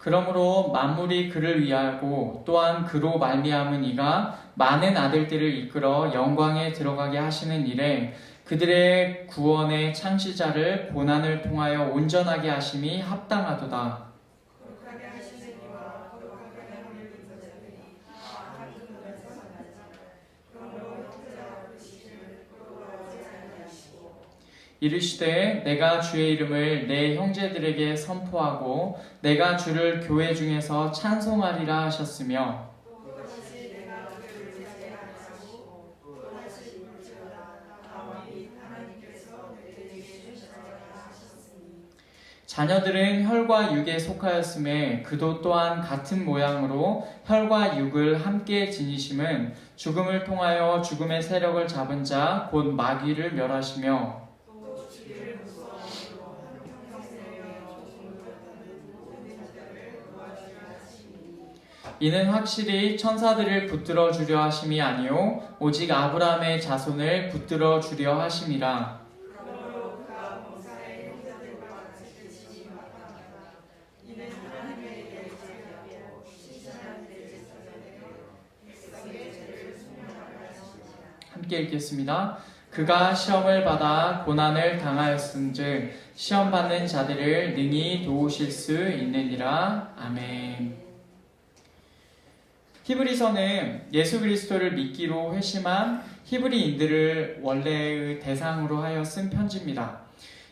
그러므로 만물이 그를 위하고 또한 그로 말미암은 이가 많은 아들들을 이끌어 영광에 들어가게 하시는 일에 그들의 구원의 창시자를 고난을 통하여 온전하게 하심이 합당하도다. 이르시되 내가 주의 이름을 내 형제들에게 선포하고 내가 주를 교회 중에서 찬송하리라 하셨으며 자녀들은 혈과 육에 속하였음에 그도 또한 같은 모양으로 혈과 육을 함께 지니심은 죽음을 통하여 죽음의 세력을 잡은 자 곧 마귀를 멸하시며 이는 확실히 천사들을 붙들어 주려 하심이 아니요 오직 아브라함의 자손을 붙들어 주려 하심이라. 함께 읽겠습니다. 그가 시험을 받아 고난을 당하였은즉 시험 받는 자들을 능히 도우실 수 있느니라. 아멘. 히브리서는 예수 그리스도를 믿기로 회심한 히브리인들을 원래의 대상으로 하여 쓴 편지입니다.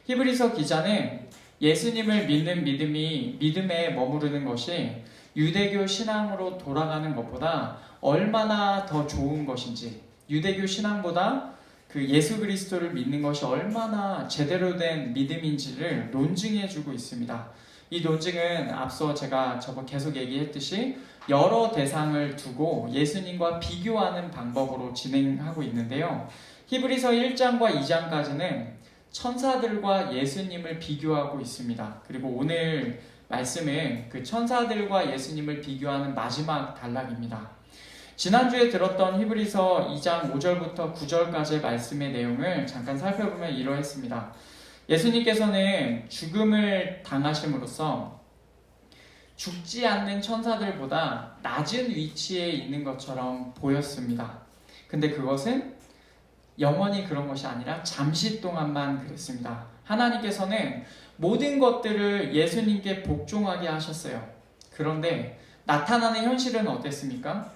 히브리서 기자는 예수님을 믿는 믿음이 믿음에 머무르는 것이 유대교 신앙으로 돌아가는 것보다 얼마나 더 좋은 것인지, 유대교 신앙보다 그 예수 그리스도를 믿는 것이 얼마나 제대로 된 믿음인지를 논증해주고 있습니다. 이 논증은 앞서 제가 계속 얘기했듯이 여러 대상을 두고 예수님과 비교하는 방법으로 진행하고 있는데요. 히브리서 1장과 2장까지는 천사들과 예수님을 비교하고 있습니다. 그리고 오늘 말씀은 그 천사들과 예수님을 비교하는 마지막 단락입니다. 지난주에 들었던 히브리서 2장 5절부터 9절까지의 말씀의 내용을 잠깐 살펴보면 이러했습니다. 예수님께서는 죽음을 당하심으로써 죽지 않는 천사들보다 낮은 위치에 있는 것처럼 보였습니다. 근데 그것은 영원히 그런 것이 아니라 잠시 동안만 그랬습니다. 하나님께서는 모든 것들을 예수님께 복종하게 하셨어요. 그런데 나타나는 현실은 어땠습니까?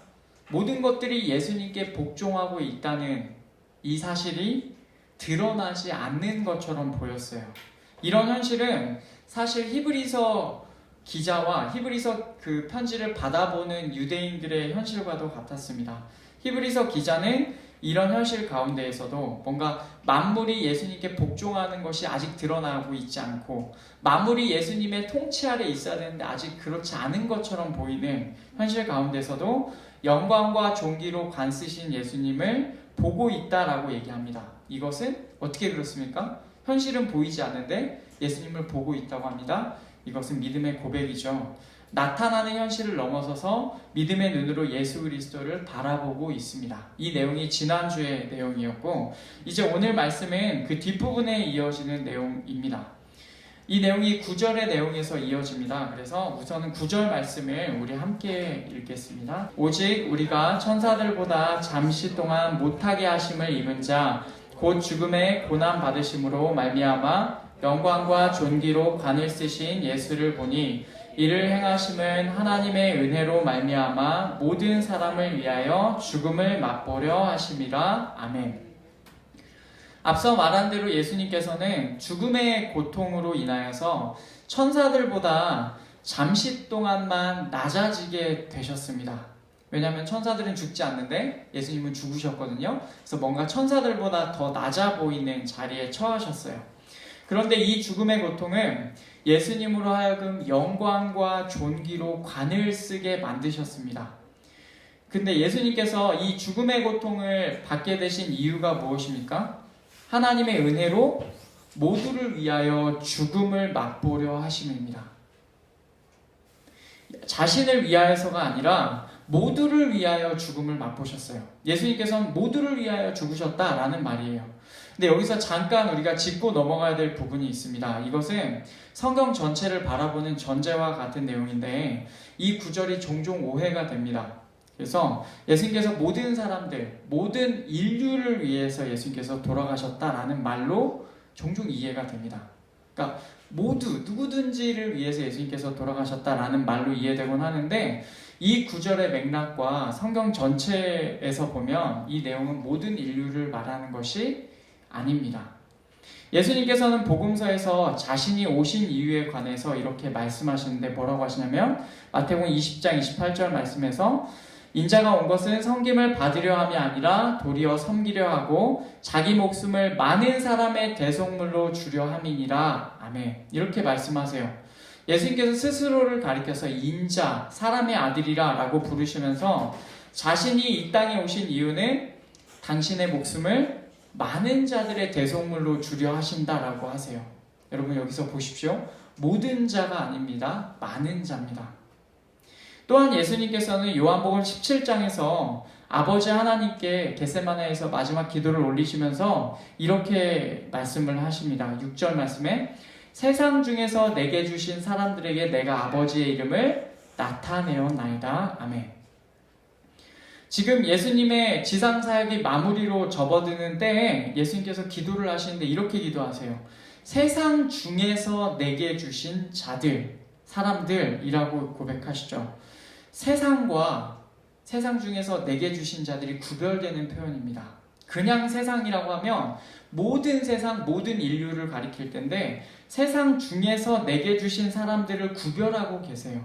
모든 것들이 예수님께 복종하고 있다는 이 사실이 드러나지 않는 것처럼 보였어요. 이런 현실은 사실 히브리서 기자와 히브리서 그 편지를 받아보는 유대인들의 현실과도 같았습니다. 히브리서 기자는 이런 현실 가운데에서도 뭔가 만물이 예수님께 복종하는 것이 아직 드러나고 있지 않고 만물이 예수님의 통치 아래 있어야 되는데 아직 그렇지 않은 것처럼 보이는 현실 가운데서도 영광과 존귀로 관쓰신 예수님을 보고 있다라고 얘기합니다. 이것은 어떻게 그렇습니까? 현실은 보이지 않는데 예수님을 보고 있다고 합니다. 이것은 믿음의 고백이죠. 나타나는 현실을 넘어서서 믿음의 눈으로 예수 그리스도를 바라보고 있습니다. 이 내용이 지난주의 내용이었고 이제 오늘 말씀은 그 뒷부분에 이어지는 내용입니다. 이 내용이 9절의 내용에서 이어집니다. 그래서 우선은 9절 말씀을 우리 함께 읽겠습니다. 오직 우리가 천사들보다 잠시 동안 못하게 하심을 입은 자 곧 죽음의 고난 받으심으로 말미암아 영광과 존귀로 관을 쓰신 예수를 보니 이를 행하심은 하나님의 은혜로 말미암아 모든 사람을 위하여 죽음을 맛보려 하심이라. 아멘. 앞서 말한 대로 예수님께서는 죽음의 고통으로 인하여서 천사들보다 잠시 동안만 낮아지게 되셨습니다. 왜냐하면 천사들은 죽지 않는데 예수님은 죽으셨거든요. 그래서 뭔가 천사들보다 더 낮아 보이는 자리에 처하셨어요. 그런데 이 죽음의 고통은 예수님으로 하여금 영광과 존귀로 관을 쓰게 만드셨습니다. 근데 예수님께서 이 죽음의 고통을 받게 되신 이유가 무엇입니까? 하나님의 은혜로 모두를 위하여 죽음을 맛보려 하심입니다. 자신을 위하여서가 아니라 모두를 위하여 죽음을 맛보셨어요. 예수님께서는 모두를 위하여 죽으셨다라는 말이에요. 근데 여기서 잠깐 우리가 짚고 넘어가야 될 부분이 있습니다. 이것은 성경 전체를 바라보는 전제와 같은 내용인데 이 구절이 종종 오해가 됩니다. 그래서 예수님께서 모든 사람들, 모든 인류를 위해서 예수님께서 돌아가셨다라는 말로 종종 이해가 됩니다. 그러니까 모두 누구든지를 위해서 예수님께서 돌아가셨다라는 말로 이해되곤 하는데 이 구절의 맥락과 성경 전체에서 보면 이 내용은 모든 인류를 말하는 것이 아닙니다. 예수님께서는 복음서에서 자신이 오신 이유에 관해서 이렇게 말씀하시는데 뭐라고 하시냐면 마태복음 20장 28절 말씀에서 인자가 온 것은 섬김을 받으려 함이 아니라 도리어 섬기려 하고 자기 목숨을 많은 사람의 대속물로 주려 함이니라. 아멘. 이렇게 말씀하세요. 예수님께서 스스로를 가리켜서 인자, 사람의 아들이라 라고 부르시면서 자신이 이 땅에 오신 이유는 당신의 목숨을 많은 자들의 대속물로 주려 하신다라고 하세요. 여러분 여기서 보십시오. 모든 자가 아닙니다. 많은 자입니다. 또한 예수님께서는 요한복음 17장에서 아버지 하나님께 겟세마네에서 마지막 기도를 올리시면서 이렇게 말씀을 하십니다. 6절 말씀에 세상 중에서 내게 주신 사람들에게 내가 아버지의 이름을 나타내었나이다. 아멘. 지금 예수님의 지상사역이 마무리로 접어드는 때에 예수님께서 기도를 하시는데 이렇게 기도하세요. 세상 중에서 내게 주신 자들, 사람들이라고 고백하시죠. 세상과 세상 중에서 내게 주신 자들이 구별되는 표현입니다. 그냥 세상이라고 하면 모든 세상, 모든 인류를 가리킬 텐데 세상 중에서 내게 주신 사람들을 구별하고 계세요.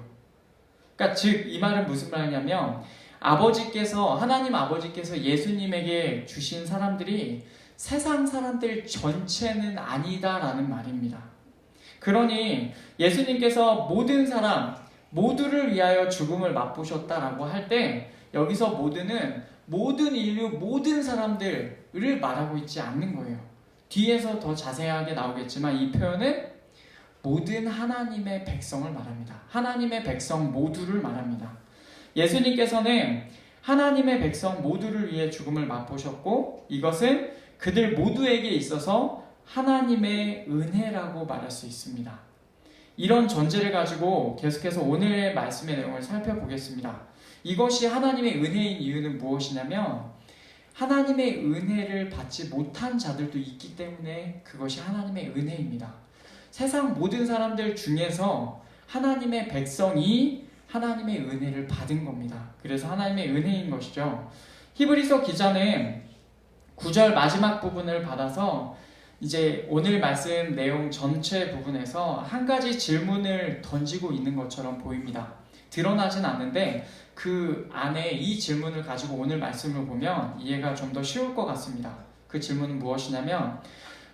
그러니까 즉 이 말은 무슨 말이냐면 하나님 아버지께서 예수님에게 주신 사람들이 세상 사람들 전체는 아니다라는 말입니다. 그러니 예수님께서 모든 사람, 모두를 위하여 죽음을 맛보셨다라고 할 때 여기서 모두는 모든 인류, 모든 사람들을 말하고 있지 않는 거예요. 뒤에서 더 자세하게 나오겠지만 이 표현은 모든 하나님의 백성을 말합니다. 하나님의 백성 모두를 말합니다. 예수님께서는 하나님의 백성 모두를 위해 죽음을 맛보셨고 이것은 그들 모두에게 있어서 하나님의 은혜라고 말할 수 있습니다. 이런 전제를 가지고 계속해서 오늘의 말씀의 내용을 살펴보겠습니다. 이것이 하나님의 은혜인 이유는 무엇이냐면 하나님의 은혜를 받지 못한 자들도 있기 때문에 그것이 하나님의 은혜입니다. 세상 모든 사람들 중에서 하나님의 백성이 하나님의 은혜를 받은 겁니다. 그래서 하나님의 은혜인 것이죠. 히브리서 기자는 9절 마지막 부분을 받아서 이제 오늘 말씀 내용 전체 부분에서 한 가지 질문을 던지고 있는 것처럼 보입니다. 드러나진 않는데 그 안에 이 질문을 가지고 오늘 말씀을 보면 이해가 좀 더 쉬울 것 같습니다. 그 질문은 무엇이냐면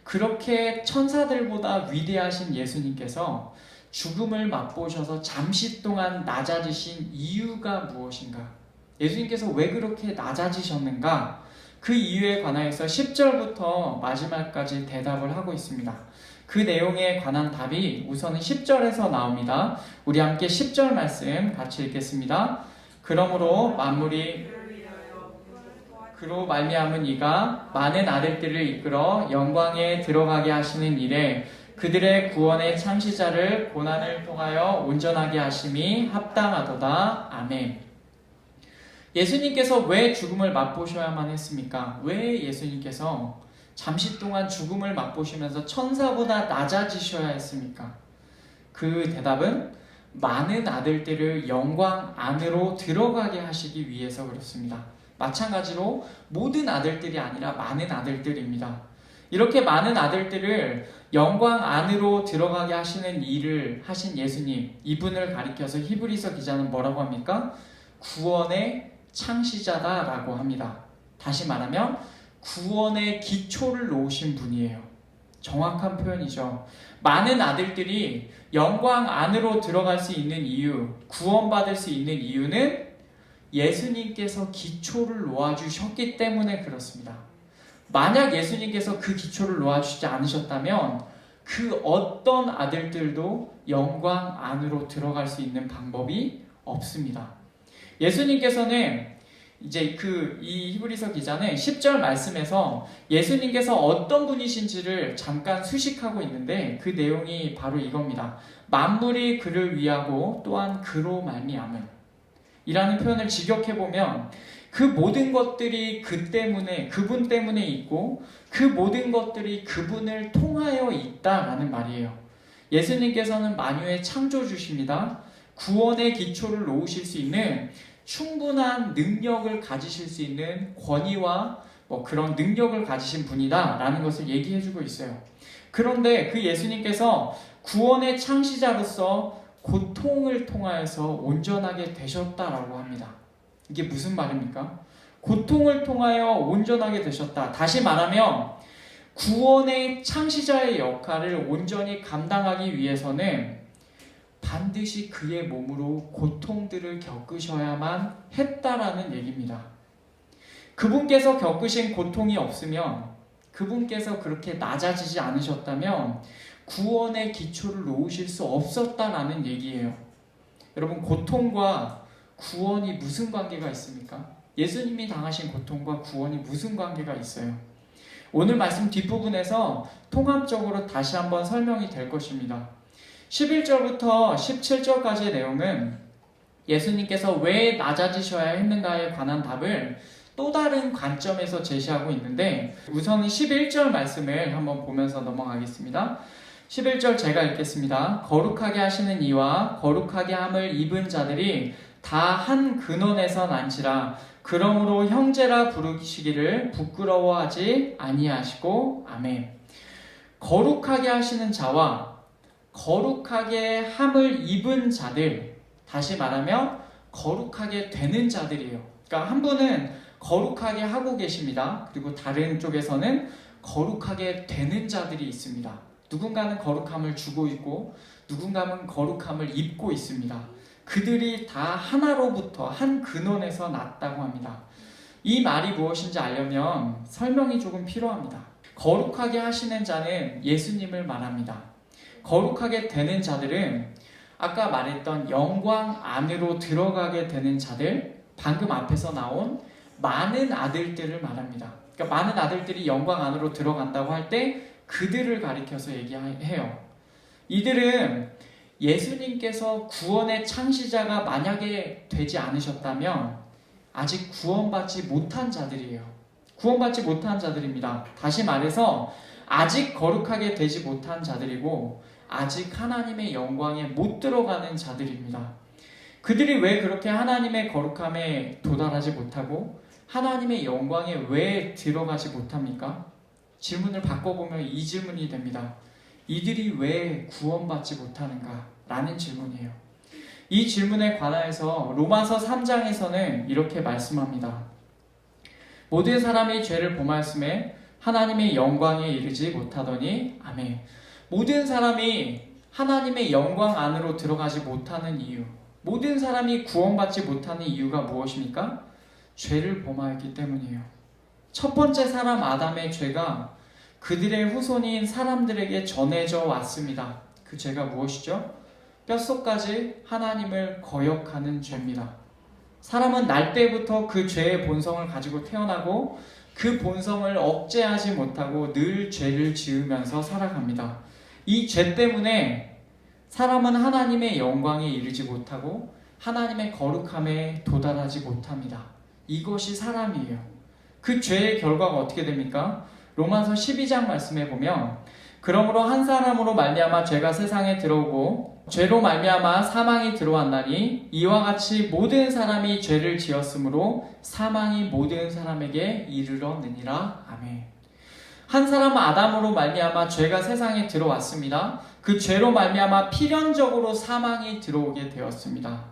그렇게 천사들보다 위대하신 예수님께서 죽음을 맛보셔서 잠시 동안 낮아지신 이유가 무엇인가? 예수님께서 왜 그렇게 낮아지셨는가? 그 이유에 관하여서 10절부터 마지막까지 대답을 하고 있습니다. 그 내용에 관한 답이 우선은 10절에서 나옵니다. 우리 함께 10절 말씀 같이 읽겠습니다. 그러므로 만물이 그로 말미암은 이가 많은 아들들을 이끌어 영광에 들어가게 하시는 일에 그들의 구원의 창시자를 고난을 통하여 온전하게 하심이 합당하도다. 아멘. 예수님께서 왜 죽음을 맛보셔야만 했습니까? 왜 예수님께서 잠시 동안 죽음을 맛보시면서 천사보다 낮아지셔야 했습니까? 그 대답은 많은 아들들을 영광 안으로 들어가게 하시기 위해서 그렇습니다. 마찬가지로 모든 아들들이 아니라 많은 아들들입니다. 이렇게 많은 아들들을 영광 안으로 들어가게 하시는 일을 하신 예수님, 이분을 가리켜서 히브리서 기자는 뭐라고 합니까? 구원의 창시자다라고 합니다. 다시 말하면 구원의 기초를 놓으신 분이에요. 정확한 표현이죠. 많은 아들들이 영광 안으로 들어갈 수 있는 이유, 구원받을 수 있는 이유는 예수님께서 기초를 놓아주셨기 때문에 그렇습니다. 만약 예수님께서 그 기초를 놓아주시지 않으셨다면 그 어떤 아들들도 영광 안으로 들어갈 수 있는 방법이 없습니다. 예수님께서는 이제 이 히브리서 기자는 10절 말씀에서 예수님께서 어떤 분이신지를 잠깐 수식하고 있는데 그 내용이 바로 이겁니다. 만물이 그를 위하고 또한 그로 말미암은 이라는 표현을 직역해보면 그 모든 것들이 그분 때문에 있고 그 모든 것들이 그분을 통하여 있다라는 말이에요. 예수님께서는 만유의 창조주십니다. 구원의 기초를 놓으실 수 있는 충분한 능력을 가지실 수 있는 권위와 그런 능력을 가지신 분이다라는 것을 얘기해주고 있어요. 그런데 그 예수님께서 구원의 창시자로서 고통을 통하여서 온전하게 되셨다라고 합니다. 이게 무슨 말입니까? 고통을 통하여 온전하게 되셨다. 다시 말하면 구원의 창시자의 역할을 온전히 감당하기 위해서는 반드시 그의 몸으로 고통들을 겪으셔야만 했다라는 얘기입니다. 그분께서 겪으신 고통이 없으면, 그분께서 그렇게 낮아지지 않으셨다면 구원의 기초를 놓으실 수 없었다라는 얘기예요. 여러분, 고통과 구원이 무슨 관계가 있습니까? 예수님이 당하신 고통과 구원이 무슨 관계가 있어요? 오늘 말씀 뒷부분에서 통합적으로 다시 한번 설명이 될 것입니다. 11절부터 17절까지의 내용은 예수님께서 왜 낮아지셔야 했는가에 관한 답을 또 다른 관점에서 제시하고 있는데 우선은 11절 말씀을 한번 보면서 넘어가겠습니다. 11절 제가 읽겠습니다. 거룩하게 하시는 이와 거룩하게 함을 입은 자들이 다 한 근원에서 난지라. 그러므로 형제라 부르시기를 부끄러워하지 아니하시고 아멘. 거룩하게 하시는 자와 거룩하게 함을 입은 자들, 다시 말하면 거룩하게 되는 자들이에요. 그러니까 한 분은 거룩하게 하고 계십니다. 그리고 다른 쪽에서는 거룩하게 되는 자들이 있습니다. 누군가는 거룩함을 주고 있고 누군가는 거룩함을 입고 있습니다. 그들이 다 하나로부터 한 근원에서 났다고 합니다. 이 말이 무엇인지 알려면 설명이 조금 필요합니다. 거룩하게 하시는 자는 예수님을 말합니다. 거룩하게 되는 자들은 아까 말했던 영광 안으로 들어가게 되는 자들, 방금 앞에서 나온 많은 아들들을 말합니다. 그러니까 많은 아들들이 영광 안으로 들어간다고 할 때 그들을 가리켜서 얘기해요. 이들은 예수님께서 구원의 창시자가 만약에 되지 않으셨다면 아직 구원받지 못한 자들이에요. 구원받지 못한 자들입니다. 다시 말해서 아직 거룩하게 되지 못한 자들이고 아직 하나님의 영광에 못 들어가는 자들입니다. 그들이 왜 그렇게 하나님의 거룩함에 도달하지 못하고 하나님의 영광에 왜 들어가지 못합니까? 질문을 바꿔보면 이 질문이 됩니다. 이들이 왜 구원받지 못하는가? 라는 질문이에요. 이 질문에 관하여서 로마서 3장에서는 이렇게 말씀합니다. 모든 사람이 죄를 범하였음에 하나님의 영광에 이르지 못하더니 아멘. 모든 사람이 하나님의 영광 안으로 들어가지 못하는 이유, 모든 사람이 구원받지 못하는 이유가 무엇입니까? 죄를 범하였기 때문이에요. 첫 번째 사람 아담의 죄가 그들의 후손인 사람들에게 전해져 왔습니다. 그 죄가 무엇이죠? 뼛속까지 하나님을 거역하는 죄입니다. 사람은 날 때부터 그 죄의 본성을 가지고 태어나고 그 본성을 억제하지 못하고 늘 죄를 지으면서 살아갑니다. 이 죄 때문에 사람은 하나님의 영광에 이르지 못하고 하나님의 거룩함에 도달하지 못합니다. 이것이 사람이에요. 그 죄의 결과가 어떻게 됩니까? 로마서 12장 말씀에 보면 그러므로 한 사람으로 말미암아 죄가 세상에 들어오고 죄로 말미암아 사망이 들어왔나니 이와 같이 모든 사람이 죄를 지었으므로 사망이 모든 사람에게 이르렀느니라. 아멘. 한 사람 아담으로 말미암아 죄가 세상에 들어왔습니다. 그 죄로 말미암아 필연적으로 사망이 들어오게 되었습니다.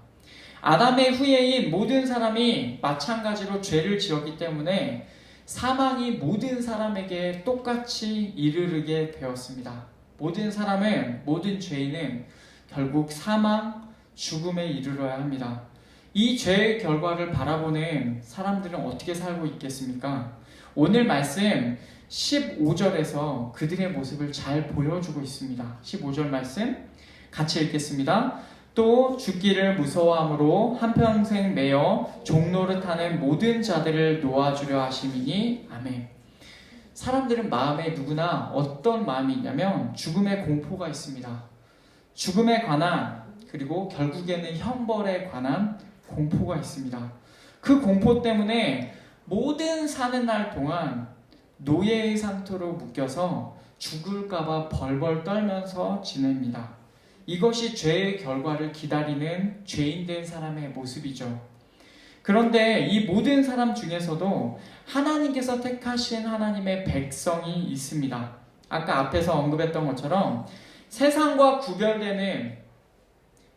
아담의 후예인 모든 사람이 마찬가지로 죄를 지었기 때문에 사망이 모든 사람에게 똑같이 이르르게 되었습니다. 모든 죄인은 결국 사망, 죽음에 이르러야 합니다. 이 죄의 결과를 바라보는 사람들은 어떻게 살고 있겠습니까? 오늘 말씀 15절에서 그들의 모습을 잘 보여주고 있습니다. 15절 말씀 같이 읽겠습니다. 또 죽기를 무서워함으로 한평생 매여 종노릇하는 모든 자들을 놓아주려 하심이니 아멘. 사람들은 마음에 누구나 어떤 마음이 있냐면 죽음의 공포가 있습니다. 죽음에 관한, 그리고 결국에는 형벌에 관한 공포가 있습니다. 그 공포 때문에 모든 사는 날 동안 노예의 상태로 묶여서 죽을까봐 벌벌 떨면서 지냅니다. 이것이 죄의 결과를 기다리는 죄인된 사람의 모습이죠. 그런데 이 모든 사람 중에서도 하나님께서 택하신 하나님의 백성이 있습니다. 아까 앞에서 언급했던 것처럼 세상과 구별되는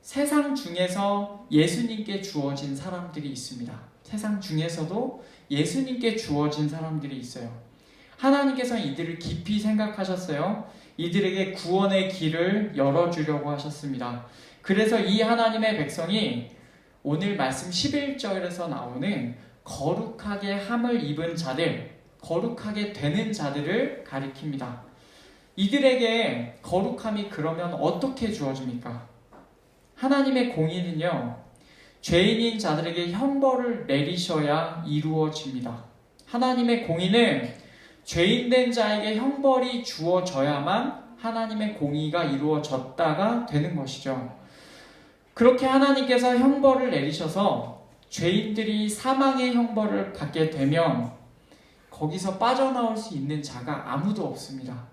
세상 중에서 예수님께 주어진 사람들이 있습니다. 세상 중에서도 예수님께 주어진 사람들이 있어요. 하나님께서 이들을 깊이 생각하셨어요. 이들에게 구원의 길을 열어주려고 하셨습니다. 그래서 이 하나님의 백성이 오늘 말씀 11절에서 나오는 거룩하게 함을 입은 자들, 거룩하게 되는 자들을 가리킵니다. 이들에게 거룩함이 그러면 어떻게 주어집니까? 하나님의 공의는요, 죄인인 자들에게 형벌을 내리셔야 이루어집니다. 하나님의 공의는 죄인된 자에게 형벌이 주어져야만 하나님의 공의가 이루어졌다가 되는 것이죠. 그렇게 하나님께서 형벌을 내리셔서 죄인들이 사망의 형벌을 받게 되면 거기서 빠져나올 수 있는 자가 아무도 없습니다.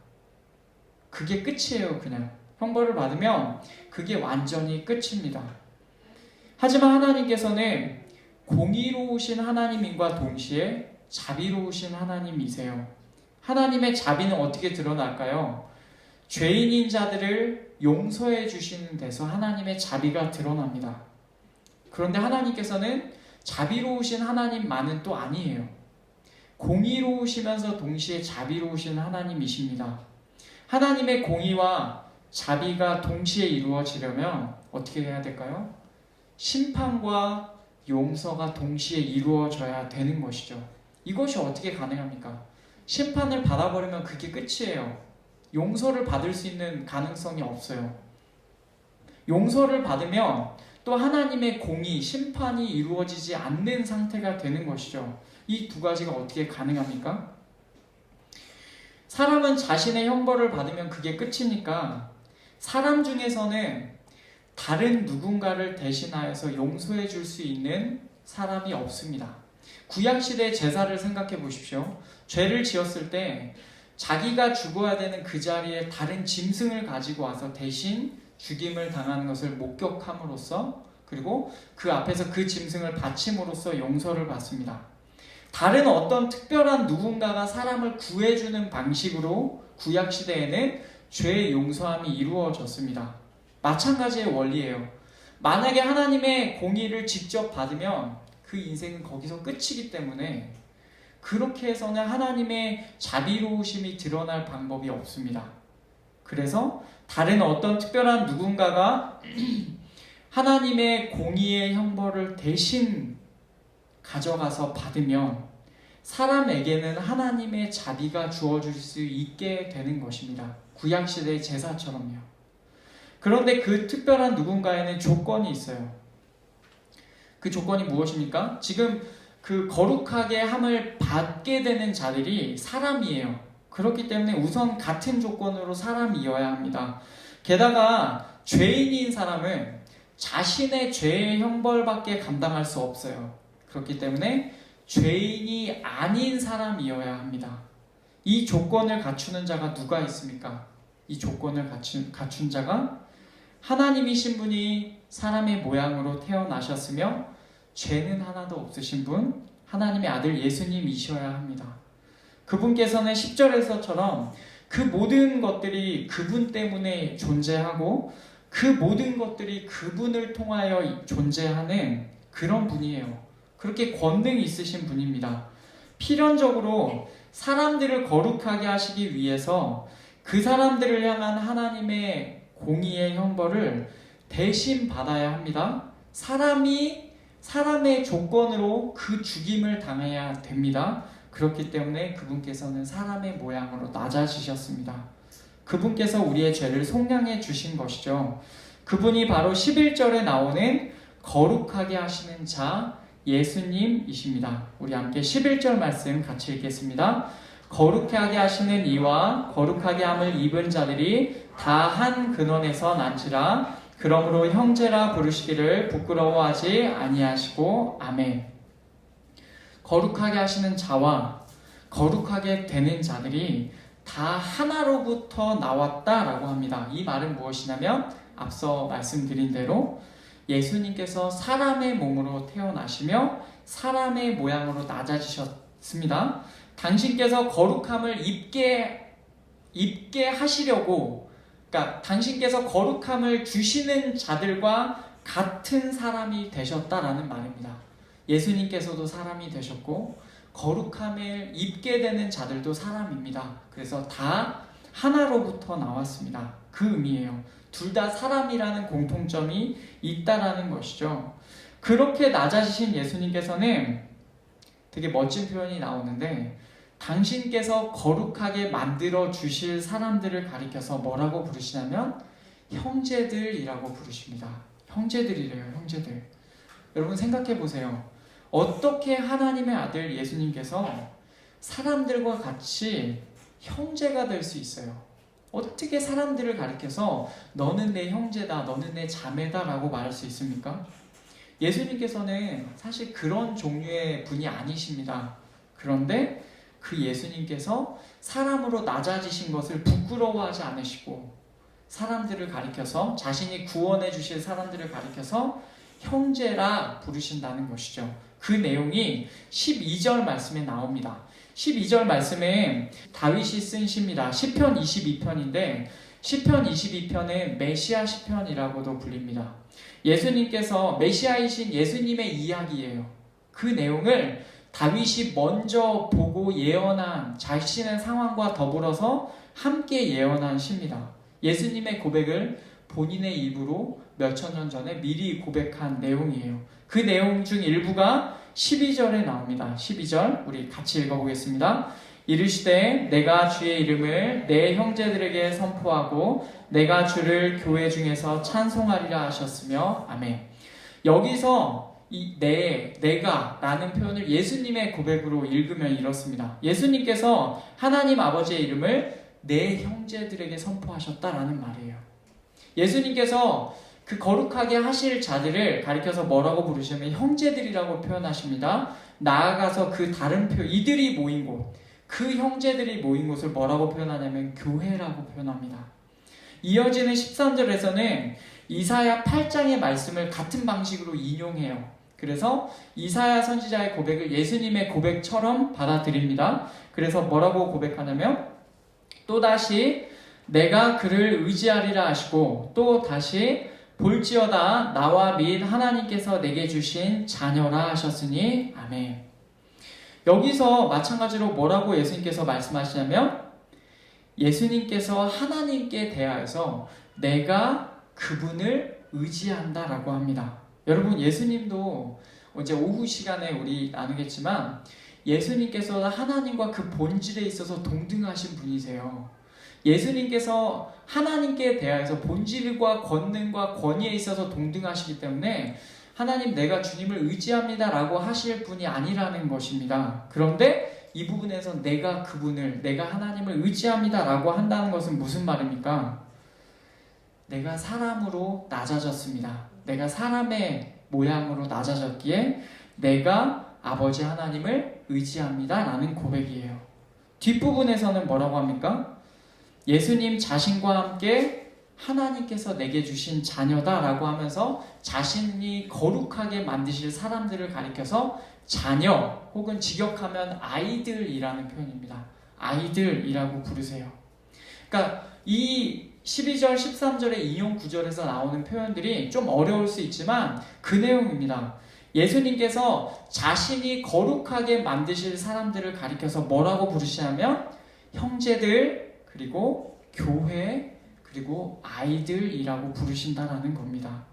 그게 끝이에요. 그냥 형벌을 받으면 그게 완전히 끝입니다. 하지만 하나님께서는 공의로우신 하나님인과 동시에 자비로우신 하나님이세요. 하나님의 자비는 어떻게 드러날까요? 죄인인 자들을 용서해 주시는 데서 하나님의 자비가 드러납니다. 그런데 하나님께서는 자비로우신 하나님만은 또 아니에요. 공의로우시면서 동시에 자비로우신 하나님이십니다. 하나님의 공의와 자비가 동시에 이루어지려면 어떻게 해야 될까요? 심판과 용서가 동시에 이루어져야 되는 것이죠. 이것이 어떻게 가능합니까? 심판을 받아버리면 그게 끝이에요. 용서를 받을 수 있는 가능성이 없어요. 용서를 받으면 또 하나님의 공의, 심판이 이루어지지 않는 상태가 되는 것이죠. 이 두 가지가 어떻게 가능합니까? 사람은 자신의 형벌을 받으면 그게 끝이니까 사람 중에서는 다른 누군가를 대신하여서 용서해 줄 수 있는 사람이 없습니다. 구약시대의 제사를 생각해 보십시오. 죄를 지었을 때 자기가 죽어야 되는 그 자리에 다른 짐승을 가지고 와서 대신 죽임을 당하는 것을 목격함으로써, 그리고 그 앞에서 그 짐승을 바침으로써 용서를 받습니다. 다른 어떤 특별한 누군가가 사람을 구해주는 방식으로 구약시대에는 죄의 용서함이 이루어졌습니다. 마찬가지의 원리예요. 만약에 하나님의 공의를 직접 받으면 그 인생은 거기서 끝이기 때문에 그렇게 해서는 하나님의 자비로우심이 드러날 방법이 없습니다. 그래서 다른 어떤 특별한 누군가가 하나님의 공의의 형벌을 대신 가져가서 받으면 사람에게는 하나님의 자비가 주어질 수 있게 되는 것입니다. 구약시대의 제사처럼요. 그런데 그 특별한 누군가에는 조건이 있어요. 그 조건이 무엇입니까? 지금 그 거룩하게 함을 받게 되는 자들이 사람이에요. 그렇기 때문에 우선 같은 조건으로 사람이어야 합니다. 게다가 죄인인 사람은 자신의 죄의 형벌밖에 감당할 수 없어요. 그렇기 때문에 죄인이 아닌 사람이어야 합니다. 이 조건을 갖추는 자가 누가 있습니까? 이 조건을 갖춘 자가 하나님이신 분이 사람의 모양으로 태어나셨으며 죄는 하나도 없으신 분, 하나님의 아들 예수님이셔야 합니다. 그분께서는 10절에서처럼 그 모든 것들이 그분 때문에 존재하고 그 모든 것들이 그분을 통하여 존재하는 그런 분이에요. 그렇게 권능이 있으신 분입니다. 필연적으로 사람들을 거룩하게 하시기 위해서 그 사람들을 향한 하나님의 공의의 형벌을 대신 받아야 합니다. 사람의 조건으로 그 죽임을 당해야 됩니다. 그렇기 때문에 그분께서는 사람의 모양으로 낮아지셨습니다. 그분께서 우리의 죄를 속량해 주신 것이죠. 그분이 바로 11절에 나오는 거룩하게 하시는 자 예수님이십니다. 우리 함께 11절 말씀 같이 읽겠습니다. 거룩하게 하시는 이와 거룩하게 함을 입은 자들이 다 한 근원에서 난지라. 그러므로 형제라 부르시기를 부끄러워하지 아니하시고. 아멘. 거룩하게 하시는 자와 거룩하게 되는 자들이 다 하나로부터 나왔다라고 합니다. 이 말은 무엇이냐면 앞서 말씀드린 대로 예수님께서 사람의 몸으로 태어나시며 사람의 모양으로 낮아지셨습니다. 당신께서 거룩함을 입게 하시려고, 그러니까 당신께서 거룩함을 주시는 자들과 같은 사람이 되셨다라는 말입니다. 예수님께서도 사람이 되셨고 거룩함을 입게 되는 자들도 사람입니다. 그래서 다 하나로부터 나왔습니다. 그 의미예요. 둘 다 사람이라는 공통점이 있다라는 것이죠. 그렇게 낮아지신 예수님께서는 되게 멋진 표현이 나오는데, 당신께서 거룩하게 만들어 주실 사람들을 가리켜서 뭐라고 부르시냐면 형제들이라고 부르십니다. 형제들이래요. 형제들. 여러분 생각해 보세요. 어떻게 하나님의 아들 예수님께서 사람들과 같이 형제가 될 수 있어요? 어떻게 사람들을 가리켜서 너는 내 형제다, 너는 내 자매다 라고 말할 수 있습니까? 예수님께서는 사실 그런 종류의 분이 아니십니다. 그런데 그 예수님께서 사람으로 낮아지신 것을 부끄러워하지 않으시고 사람들을 가리켜서, 자신이 구원해 주실 사람들을 가리켜서 형제라 부르신다는 것이죠. 그 내용이 12절 말씀에 나옵니다. 12절 말씀에 다윗이 쓴 시입니다. 시편 22편인데 시편 22편은 메시아 시편이라고도 불립니다. 예수님께서 메시아이신 예수님의 이야기예요. 그 내용을 다윗이 먼저 보고 예언한, 자신의 상황과 더불어서 함께 예언한 시입니다. 예수님의 고백을 본인의 입으로 몇천 년 전에 미리 고백한 내용이에요. 그 내용 중 일부가 12절에 나옵니다. 12절 우리 같이 읽어보겠습니다. 이르시되 내가 주의 이름을 내 형제들에게 선포하고 내가 주를 교회 중에서 찬송하리라 하셨으며. 아멘. 여기서 이 내가 라는 표현을 예수님의 고백으로 읽으면 이렇습니다. 예수님께서 하나님 아버지의 이름을 내 형제들에게 선포하셨다라는 말이에요. 예수님께서 그 거룩하게 하실 자들을 가리켜서 뭐라고 부르시면 형제들이라고 표현하십니다. 나아가서 그 다른 이들이 모인 곳, 그 형제들이 모인 곳을 뭐라고 표현하냐면 교회라고 표현합니다. 이어지는 13절에서는 이사야 8장의 말씀을 같은 방식으로 인용해요. 그래서 이사야 선지자의 고백을 예수님의 고백처럼 받아들입니다. 그래서 뭐라고 고백하냐면 또다시 내가 그를 의지하리라 하시고 또 다시 볼지어다 나와 및 하나님께서 내게 주신 자녀라 하셨으니. 아멘. 여기서 마찬가지로 뭐라고 예수님께서 말씀하시냐면 예수님께서 하나님께 대하여서 내가 그분을 의지한다 라고 합니다. 여러분 예수님도 이제 오후 시간에 우리 나누겠지만 예수님께서 하나님과 그 본질에 있어서 동등하신 분이세요. 예수님께서 하나님께 대하여서 본질과 권능과 권위에 있어서 동등하시기 때문에 하나님 내가 주님을 의지합니다 라고 하실 분이 아니라는 것입니다. 그런데 이 부분에서 내가 하나님을 의지합니다 라고 한다는 것은 무슨 말입니까? 내가 사람으로 낮아졌습니다. 내가 사람의 모양으로 낮아졌기에 내가 아버지 하나님을 의지합니다 라는 고백이에요. 뒷부분에서는 뭐라고 합니까? 예수님 자신과 함께 하나님께서 내게 주신 자녀다 라고 하면서 자신이 거룩하게 만드실 사람들을 가리켜서 자녀 혹은 직역하면 아이들이라는 표현입니다. 아이들이라고 부르세요. 그러니까 이 12절 13절의 인용 구절에서 나오는 표현들이 좀 어려울 수 있지만 그 내용입니다. 예수님께서 자신이 거룩하게 만드실 사람들을 가리켜서 뭐라고 부르시냐면 형제들, 그리고 교회, 그리고 아이들이라고 부르신다라는 겁니다.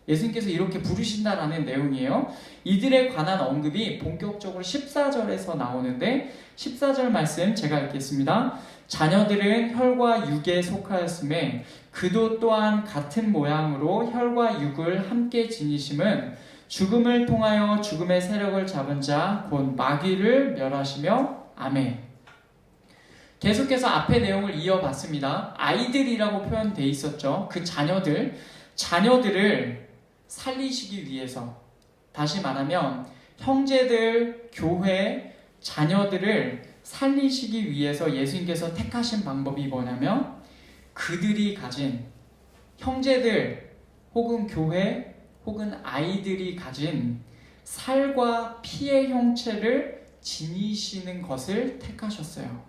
예수님께서 이렇게 부르신다라는 내용이에요. 이들에 관한 언급이 본격적으로 14절에서 나오는데 14절 말씀 제가 읽겠습니다. 자녀들은 혈과 육에 속하였음에 그도 또한 같은 모양으로 혈과 육을 함께 지니심은 죽음을 통하여 죽음의 세력을 잡은 자 곧 마귀를 멸하시며 아멘. 계속해서 앞의 내용을 이어봤습니다. 아이들이라고 표현되어 있었죠. 그 자녀들을 살리시기 위해서, 다시 말하면 형제들, 교회, 자녀들을 살리시기 위해서 예수님께서 택하신 방법이 뭐냐면 그들이 가진 형제들 혹은 교회 혹은 아이들이 가진 살과 피의 형체를 지니시는 것을 택하셨어요.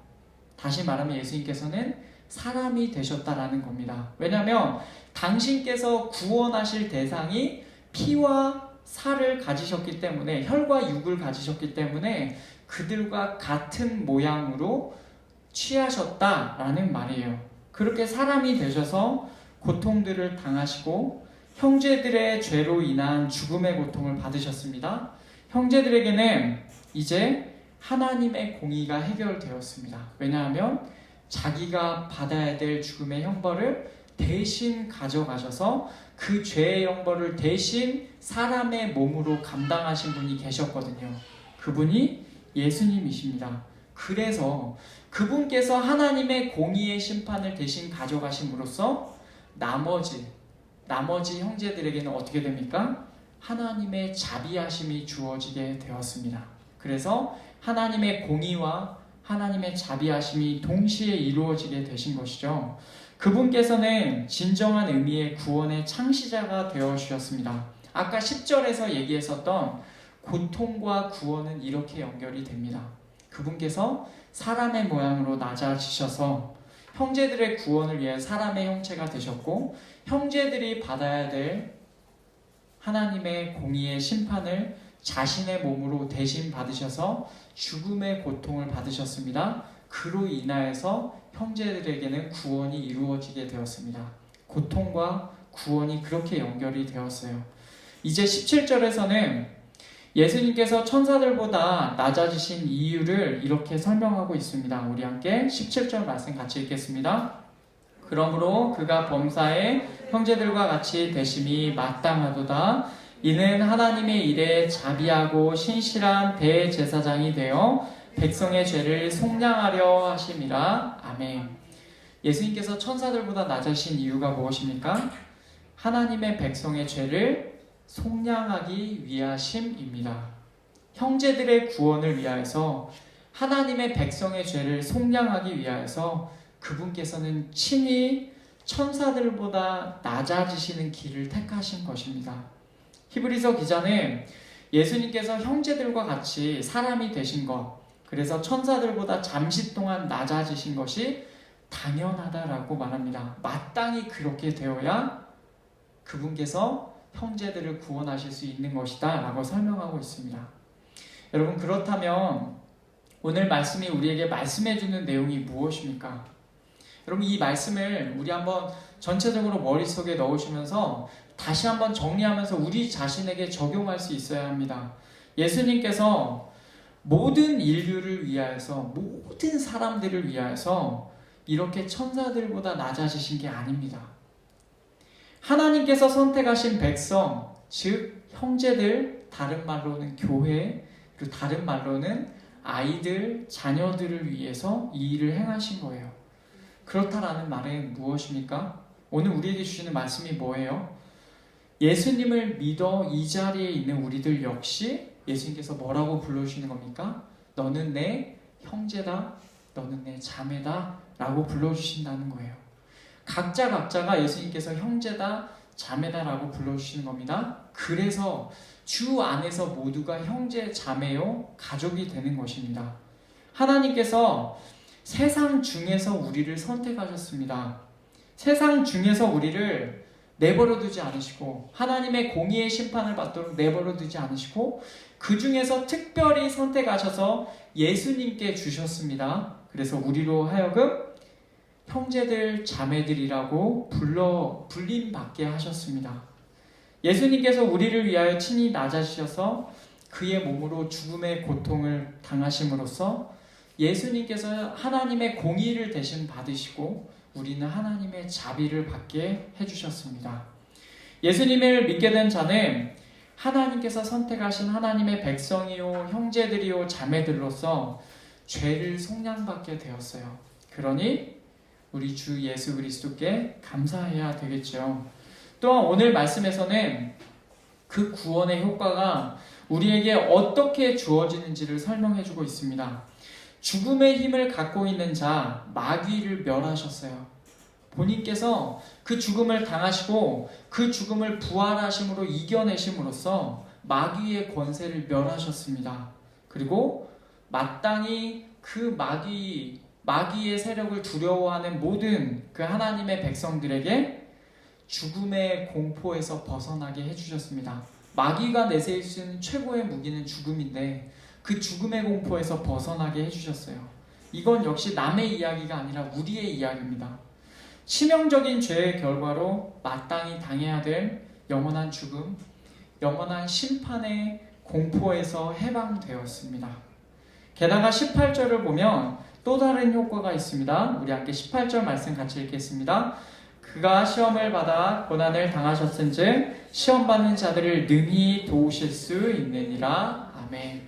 다시 말하면 예수님께서는 사람이 되셨다라는 겁니다. 왜냐하면 당신께서 구원하실 대상이 피와 살을 가지셨기 때문에, 혈과 육을 가지셨기 때문에 그들과 같은 모양으로 취하셨다라는 말이에요. 그렇게 사람이 되셔서 고통들을 당하시고 형제들의 죄로 인한 죽음의 고통을 받으셨습니다. 형제들에게는 이제 하나님의 공의가 해결되었습니다. 왜냐하면 자기가 받아야 될 죽음의 형벌을 대신 가져가셔서 그 죄의 형벌을 대신 사람의 몸으로 감당하신 분이 계셨거든요. 그분이 예수님이십니다. 그래서 그분께서 하나님의 공의의 심판을 대신 가져가심으로써 나머지 형제들에게는 어떻게 됩니까? 하나님의 자비하심이 주어지게 되었습니다. 그래서 하나님의 공의와 하나님의 자비하심이 동시에 이루어지게 되신 것이죠. 그분께서는 진정한 의미의 구원의 창시자가 되어 주셨습니다. 아까 10절에서 얘기했었던 고통과 구원은 이렇게 연결이 됩니다. 그분께서 사람의 모양으로 낮아지셔서 형제들의 구원을 위해 사람의 형체가 되셨고, 형제들이 받아야 될 하나님의 공의의 심판을 자신의 몸으로 대신 받으셔서 죽음의 고통을 받으셨습니다. 그로 인하여서 형제들에게는 구원이 이루어지게 되었습니다. 고통과 구원이 그렇게 연결이 되었어요. 이제 17절에서는 예수님께서 천사들보다 낮아지신 이유를 이렇게 설명하고 있습니다. 우리 함께 17절 말씀 같이 읽겠습니다. 그러므로 그가 범사에 형제들과 같이 되심이 마땅하도다. 이는 하나님의 일에 자비하고 신실한 대제사장이 되어 백성의 죄를 속량하려 하심이라. 아멘. 예수님께서 천사들보다 낮으신 이유가 무엇입니까? 하나님의 백성의 죄를 속량하기 위하심입니다. 형제들의 구원을 위하여서, 하나님의 백성의 죄를 속량하기 위하여서 그분께서는 친히 천사들보다 낮아지시는 길을 택하신 것입니다. 히브리서 기자는 예수님께서 형제들과 같이 사람이 되신 것, 그래서 천사들보다 잠시 동안 낮아지신 것이 당연하다라고 말합니다. 마땅히 그렇게 되어야 그분께서 형제들을 구원하실 수 있는 것이다 라고 설명하고 있습니다. 여러분, 그렇다면 오늘 말씀이 우리에게 말씀해주는 내용이 무엇입니까? 여러분, 이 말씀을 우리 한번 전체적으로 머릿속에 넣으시면서 다시 한번 정리하면서 우리 자신에게 적용할 수 있어야 합니다. 예수님께서 모든 인류를 위하여서, 모든 사람들을 위하여서 이렇게 천사들보다 낮아지신 게 아닙니다. 하나님께서 선택하신 백성, 즉 형제들, 다른 말로는 교회, 그리고 다른 말로는 아이들, 자녀들을 위해서 이 일을 행하신 거예요. 그렇다라는 말은 무엇입니까? 오늘 우리에게 주시는 말씀이 뭐예요? 예수님을 믿어 이 자리에 있는 우리들 역시 예수님께서 뭐라고 불러주시는 겁니까? 너는 내 형제다, 너는 내 자매다 라고 불러주신다는 거예요. 각자가 예수님께서 형제다, 자매다 라고 불러주시는 겁니다. 그래서 주 안에서 모두가 형제, 자매요, 가족이 되는 것입니다. 하나님께서 세상 중에서 우리를 선택하셨습니다. 세상 중에서 우리를 내버려 두지 않으시고, 하나님의 공의의 심판을 받도록 내버려 두지 않으시고, 그 중에서 특별히 선택하셔서 예수님께 주셨습니다. 그래서 우리로 하여금 형제들, 자매들이라고 불림받게 하셨습니다. 예수님께서 우리를 위하여 친히 낮아지셔서 그의 몸으로 죽음의 고통을 당하심으로써 예수님께서 하나님의 공의를 대신 받으시고 우리는 하나님의 자비를 받게 해주셨습니다. 예수님을 믿게 된 자는 하나님께서 선택하신 하나님의 백성이요 형제들이요 자매들로서 죄를 속량받게 되었어요. 그러니 우리 주 예수 그리스도께 감사해야 되겠죠. 또한 오늘 말씀에서는 그 구원의 효과가 우리에게 어떻게 주어지는지를 설명해주고 있습니다. 죽음의 힘을 갖고 있는 자 마귀를 멸하셨어요. 본인께서 그 죽음을 당하시고 그 죽음을 부활하심으로 이겨내심으로써 마귀의 권세를 멸하셨습니다. 그리고 마땅히 그 마귀의 세력을 두려워하는 모든 그 하나님의 백성들에게 죽음의 공포에서 벗어나게 해주셨습니다. 마귀가 내세울 수 있는 최고의 무기는 죽음인데 그 죽음의 공포에서 벗어나게 해주셨어요. 이건 역시 남의 이야기가 아니라 우리의 이야기입니다. 치명적인 죄의 결과로 마땅히 당해야 될 영원한 죽음, 영원한 심판의 공포에서 해방되었습니다. 게다가 18절을 보면 또 다른 효과가 있습니다. 우리 함께 18절 말씀 같이 읽겠습니다. 그가 시험을 받아 고난을 당하셨은즉 시험 받는 자들을 능히 도우실 수 있느니라. 아멘.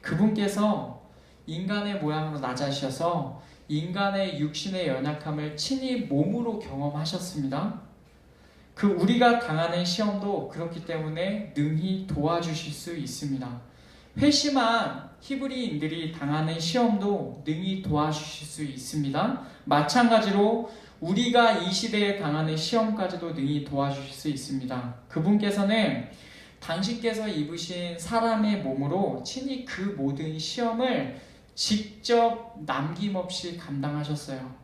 그분께서 인간의 모양으로 낮아지셔서 인간의 육신의 연약함을 친히 몸으로 경험하셨습니다. 그 우리가 당하는 시험도 그렇기 때문에 능히 도와주실 수 있습니다. 회심한 히브리인들이 당하는 시험도 능히 도와주실 수 있습니다. 마찬가지로 우리가 이 시대에 당하는 시험까지도 능히 도와주실 수 있습니다. 그분께서는 당신께서 입으신 사람의 몸으로 친히 그 모든 시험을 직접 남김없이 감당하셨어요.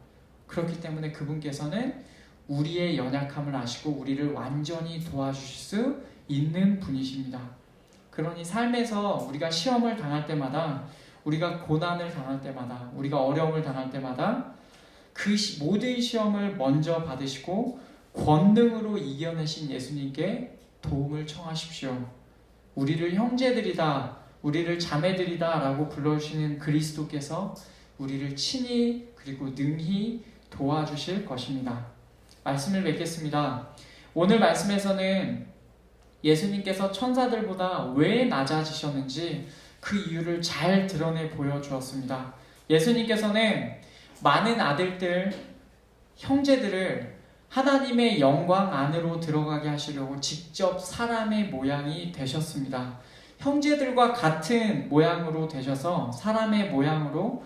그렇기 때문에 그분께서는 우리의 연약함을 아시고 우리를 완전히 도와주실 수 있는 분이십니다. 그러니 삶에서 우리가 시험을 당할 때마다, 우리가 고난을 당할 때마다, 우리가 어려움을 당할 때마다 그 모든 시험을 먼저 받으시고 권능으로 이겨내신 예수님께 도움을 청하십시오. 우리를 형제들이다, 우리를 자매들이다 라고 불러주시는 그리스도께서 우리를 친히 그리고 능히 도와주실 것입니다. 말씀을 맺겠습니다. 오늘 말씀에서는 예수님께서 천사들보다 왜 낮아지셨는지 그 이유를 잘 드러내 보여주었습니다. 예수님께서는 많은 아들들, 형제들을 하나님의 영광 안으로 들어가게 하시려고 직접 사람의 모양이 되셨습니다. 형제들과 같은 모양으로 되셔서 사람의 모양으로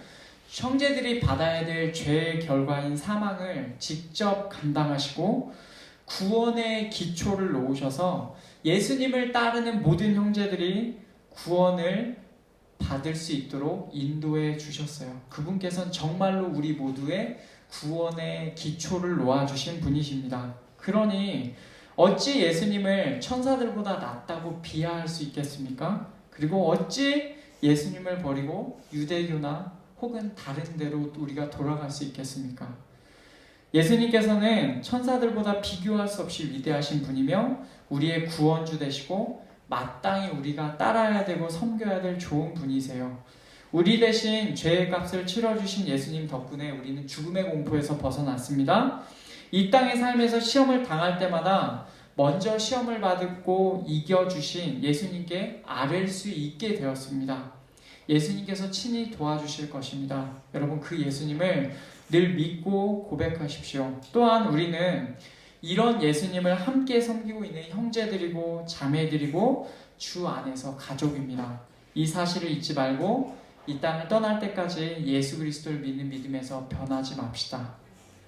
형제들이 받아야 될 죄의 결과인 사망을 직접 감당하시고 구원의 기초를 놓으셔서 예수님을 따르는 모든 형제들이 구원을 받을 수 있도록 인도해 주셨어요. 그분께서는 정말로 우리 모두의 구원의 기초를 놓아주신 분이십니다. 그러니 어찌 예수님을 천사들보다 낫다고 비하할 수 있겠습니까? 그리고 어찌 예수님을 버리고 유대교나 혹은 다른 데로 우리가 돌아갈 수 있겠습니까? 예수님께서는 천사들보다 비교할 수 없이 위대하신 분이며 우리의 구원주 되시고 마땅히 우리가 따라야 되고 섬겨야 될 좋은 분이세요. 우리 대신 죄의 값을 치러주신 예수님 덕분에 우리는 죽음의 공포에서 벗어났습니다. 이 땅의 삶에서 시험을 당할 때마다 먼저 시험을 받고 이겨주신 예수님께 아뢰 수 있게 되었습니다. 예수님께서 친히 도와주실 것입니다. 여러분, 그 예수님을 늘 믿고 고백하십시오. 또한 우리는 이런 예수님을 함께 섬기고 있는 형제들이고 자매들이고 주 안에서 가족입니다. 이 사실을 잊지 말고 이 땅을 떠날 때까지 예수 그리스도를 믿는 믿음에서 변하지 맙시다.